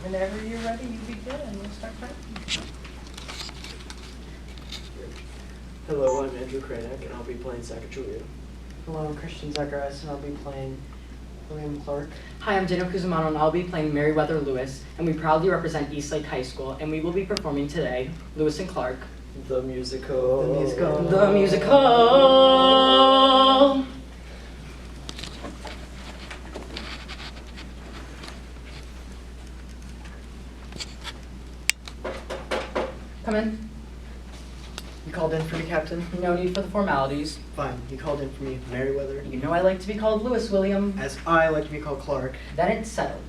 Whenever you're ready, you begin and we'll start practicing. Hello, I'm Andrew Kranek, and I'll be playing Sacagawea. Hello, I'm Christian Zacharias, and I'll be playing William Clark. Hi, I'm Daniel Cusimano, and I'll be playing Meriwether Lewis, and we proudly represent Eastlake High School, and we will be performing today, Lewis and Clark. The musical. The musical. The musical! Come in. You called in for me, Captain? No need for the formalities. Fine, you called in for me, Meriwether. You know I like to be called Lewis, William. As I like to be called Clark. Then it's settled.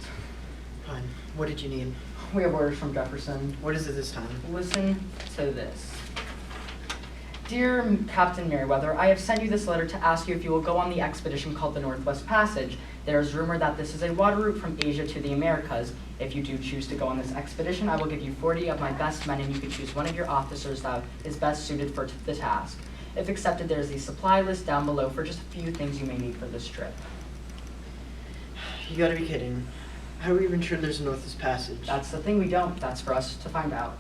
Fine, what did you need? We have orders from Jefferson. What is it this time? Listen to this. Dear Captain Meriwether, I have sent you this letter to ask you if you will go on the expedition called the Northwest Passage. There is rumor that this is a water route from Asia to the Americas. If you do choose to go on this expedition, I will give you 40 of my best men, and you can choose one of your officers that is best suited for the task. If accepted, there is a supply list down below for just a few things you may need for this trip. You gotta be kidding. How are we even sure there's a Northwest Passage? That's the thing we don't. That's for us to find out.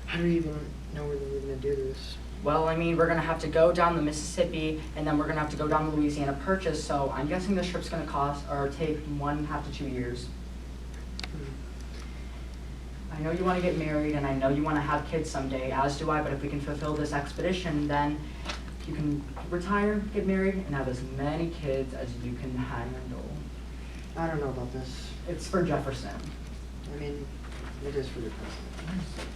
How do we even know where we're gonna do this? Well, I mean, we're going to have to go down the Mississippi, and then we're going to have to go down the Louisiana Purchase, so I'm guessing this trip's going to cost, or take 1.5 to 2 years. I know you want to get married, and I know you want to have kids someday, as do I, but if we can fulfill this expedition, then you can retire, get married, and have as many kids as you can handle. I don't know about this. It's for Jefferson. I mean, it is for your president.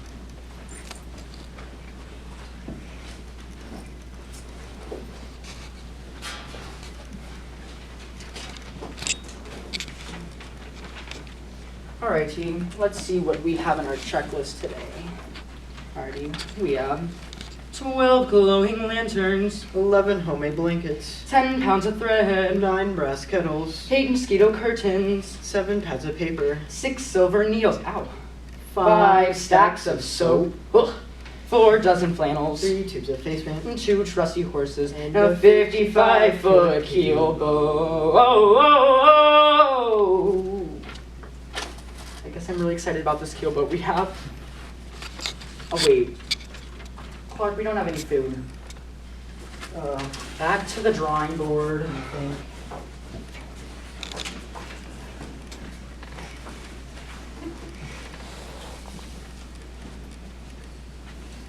Alright, team, let's see what we have on our checklist today. Alrighty, we have 12 glowing lanterns, 11 homemade blankets, 10 pounds of thread, 9 brass kettles, 8 mosquito curtains, 7 pads of paper, 6 silver needles, ow, 5 stacks of soap, ugh, 4 dozen flannels, 3 tubes of face paint, and 2 trusty horses, and and a 55-foot keel boat. Oh, oh, oh. I guess I'm really excited about this keel boat we have. Oh wait, Clark, we don't have any food. Back to the drawing board, I think.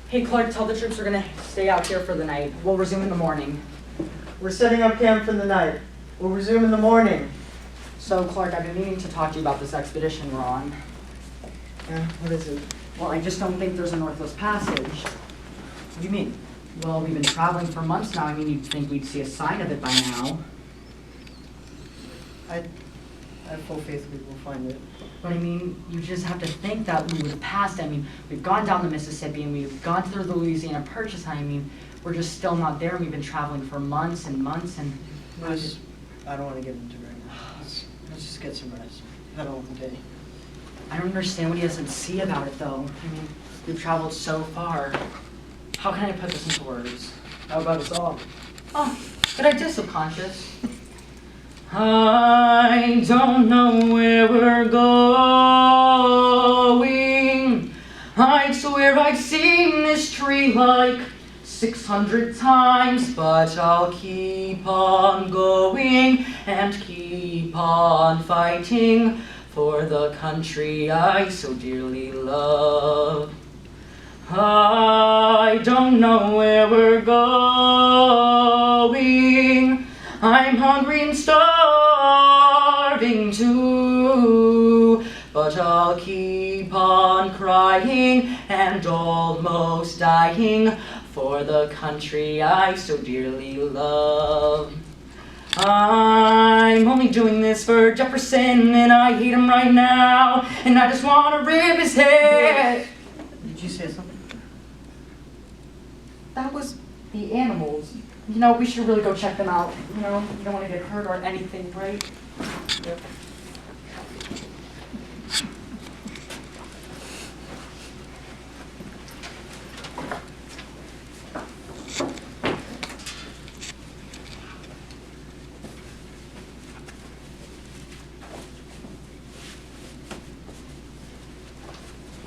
Hey Clark, tell the troops we're gonna stay out here for the night. We'll resume in the morning. We're setting up camp for the night. We'll resume in the morning. So Clark, I've been meaning to talk to you about this expedition we're on. Yeah, what is it? Well, I just don't think there's a Northwest Passage. What do you mean? Well, we've been traveling for months now. I mean, you'd think we'd see a sign of it by now. I have full faith we will find it. But I mean, you just have to think that we would have passed. I mean, we've gone down the Mississippi and we've gone through the Louisiana Purchase. I mean, we're just still not there. We've been traveling for months and months and... I don't want to get into it right now. Let's just get some rest. Had a long day. I don't understand what he doesn't see about it, though. I mean, we've traveled so far. How can I put this into words? How about us all? Oh, good idea, subconscious. I don't know where we're going. I swear I've seen this tree like 600 times, but I'll keep on going and keep on fighting for the country I so dearly love. I don't know where we're going. I'm hungry and starving too, but I'll keep on crying and almost dying for the country I so dearly love. I'm only doing this for Jefferson, and I hate him right now, and I just want to rip his head. Did you say something? That was the animals. You know, we should really go check them out. You know, you don't want to get hurt or anything, right? Yep.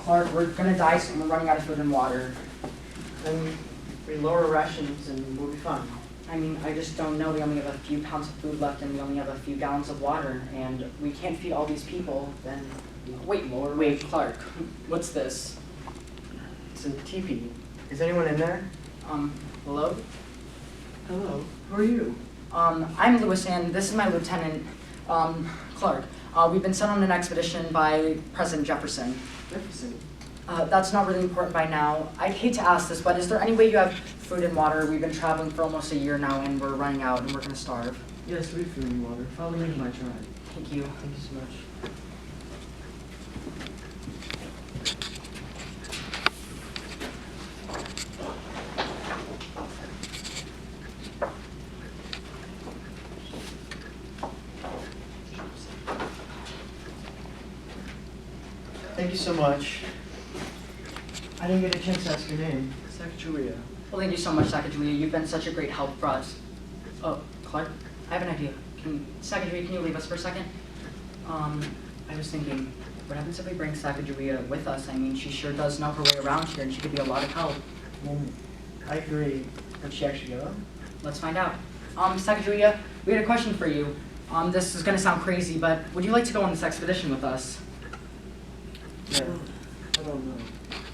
Clark, we're gonna die soon. We're running out of food and water. Then we lower rations and we'll be fine. I mean, I just don't know. We only have a few pounds of food left and we only have a few gallons of water, and we can't feed all these people. Then, wait, Clark, what's this? It's a teepee. Is anyone in there? Hello? Hello. Who are you? I'm Lewis, and this is my lieutenant, Clark. We've been sent on an expedition by President Jefferson. Jefferson. That's not really important by now. I'd hate to ask this, but is there any way you have food and water? We've been traveling for almost a year now, and we're running out, and we're gonna starve. Yes, we have food and water. Follow me to my tribe. Thank you. Thank you so much. Thank you so much. I didn't get a chance to ask your name. Sacagawea. Well, thank you so much, Sacagawea. You've been such a great help for us. Oh, Clark, I have an idea. Sacagawea, can you leave us for a second? I was thinking, what happens if we bring Sacagawea with us? I mean, she sure does know her way around here, and she could be a lot of help. I agree. Would she actually go? Let's find out. Sacagawea, we had a question for you. This is gonna sound crazy, but would you like to go on this expedition with us? Yeah. I don't know.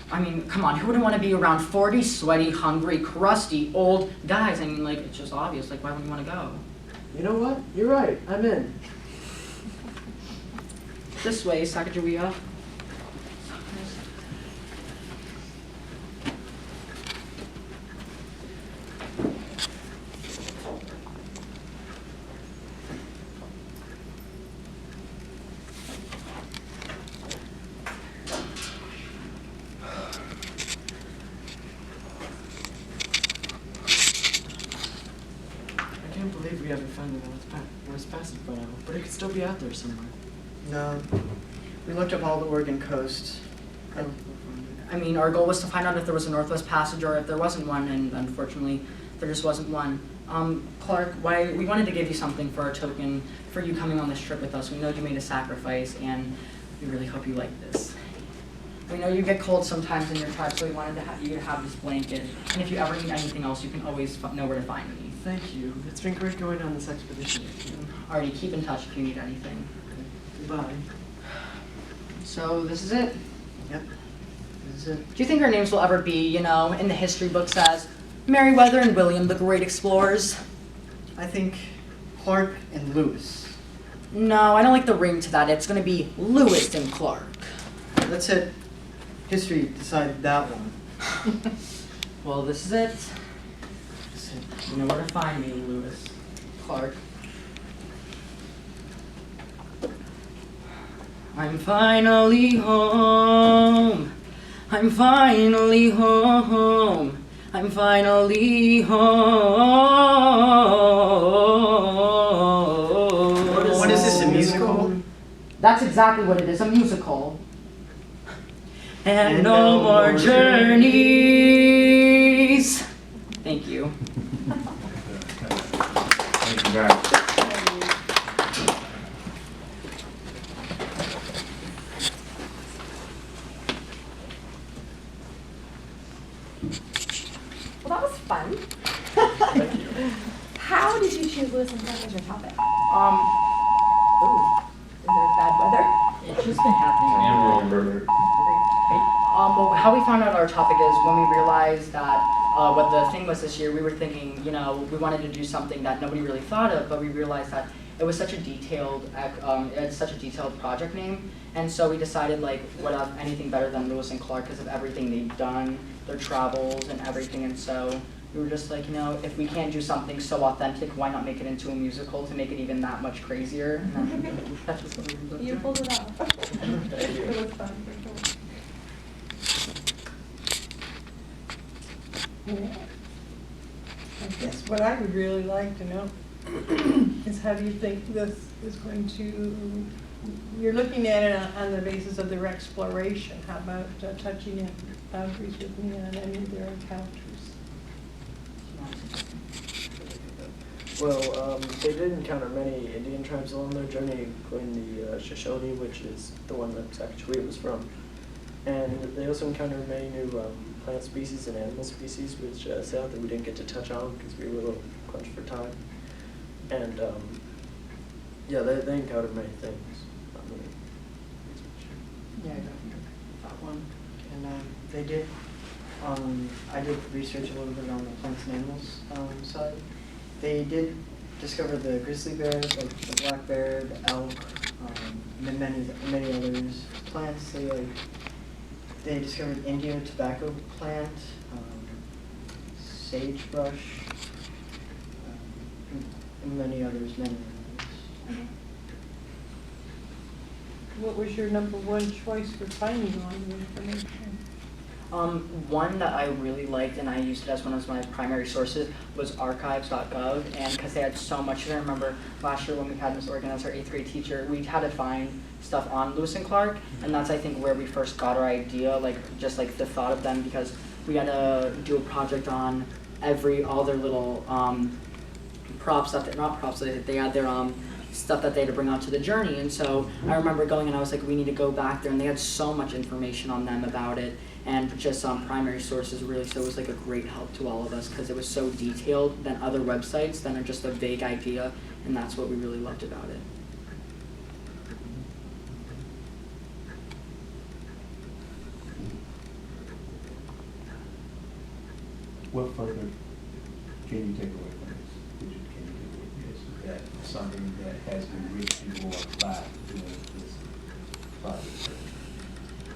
I mean, come on, who wouldn't want to be around 40 sweaty, hungry, crusty, old guys? I mean, like, it's just obvious. Like, why wouldn't you want to go? You know what? You're right. I'm in. This way, Sacagawea. I can't believe we haven't found the North Passage by now, but it could still be out there somewhere. No. We looked up all the Oregon coast. I mean, our goal was to find out if there was a Northwest Passage or if there wasn't one, and unfortunately, there just wasn't one. Clark, we wanted to give you something for our token for you coming on this trip with us. We know you made a sacrifice, and we really hope you like this. We know you get cold sometimes in your tribe, so we wanted you to have this blanket. And if you ever need anything else, you can always know where to find me. Thank you. It's been great going on this expedition with you. Alrighty, keep in touch if you need anything. Goodbye. So this is it. Yep. This is it. Do you think our names will ever be, you know, in the history books as Meriwether and William, the great explorers? I think Clark and Lewis. No, I don't like the ring to that. It's going to be Lewis and Clark. Let's hit history decided that one. Well, this is it. That's it. You know where to find me, Lewis. Clark. I'm finally home. I'm finally home. I'm finally home. What is this, a musical? That's exactly what it is, a musical. And no more journeys. Thank you. Thank you, guys. Well, that was fun. How did you choose Lewis and Clark as your topic? Ooh, is there bad weather? It's just been happening. Well, how we found out our topic is when we realized that what the thing was this year, we were thinking, you know, we wanted to do something that nobody really thought of, but we realized that it was such a detailed, it's such a detailed project name, and so we decided, like, what anything better than Lewis and Clark because of everything they've done, their travels and everything, and so we were just like, you know, if we can't do something so authentic, why not make it into a musical to make it even that much crazier? And that's just what we ended up You doing. pulled it off. It was fun, for sure. Yeah. I guess what I would really like to know is how do you think this is going to, you're looking at it on the basis of their exploration. How about touching in boundaries with me on any of their encounters? Well, they did encounter many Indian tribes along their journey, including the Shoshone, which is the one that Sacagawea was from. And they also encountered many new plant species and animal species, which sad that we didn't get to touch on because we were a little crunched for time. And yeah, they encountered many things. I mean, Yeah, I got one. And they did, I did research a little bit on the plants and animals side. They did discover the grizzly bear, the black bear, the elk, and many others. Plants, they discovered India tobacco plant, sagebrush, and many others. Okay. What was your number one choice for finding all the information? One that I really liked, and I used it as one of my primary sources, was archives.gov, and because they had so much. I remember last year when we had Ms. Organ as our 8th grade teacher, we had to find stuff on Lewis and Clark, and that's, I think, where we first got our idea, just the thought of them, because we had to do a project on all their little props, not props, they had their stuff that they had to bring onto the journey, and so I remember going and I was like, we need to go back there, and they had so much information on them about it, and just primary sources really, so it was like a great help to all of us because it was so detailed than other websites than are just a vague idea, and that's what we really loved about it. What further can you take away from this? Can you take away from this? Is that something that has been reached or applied to this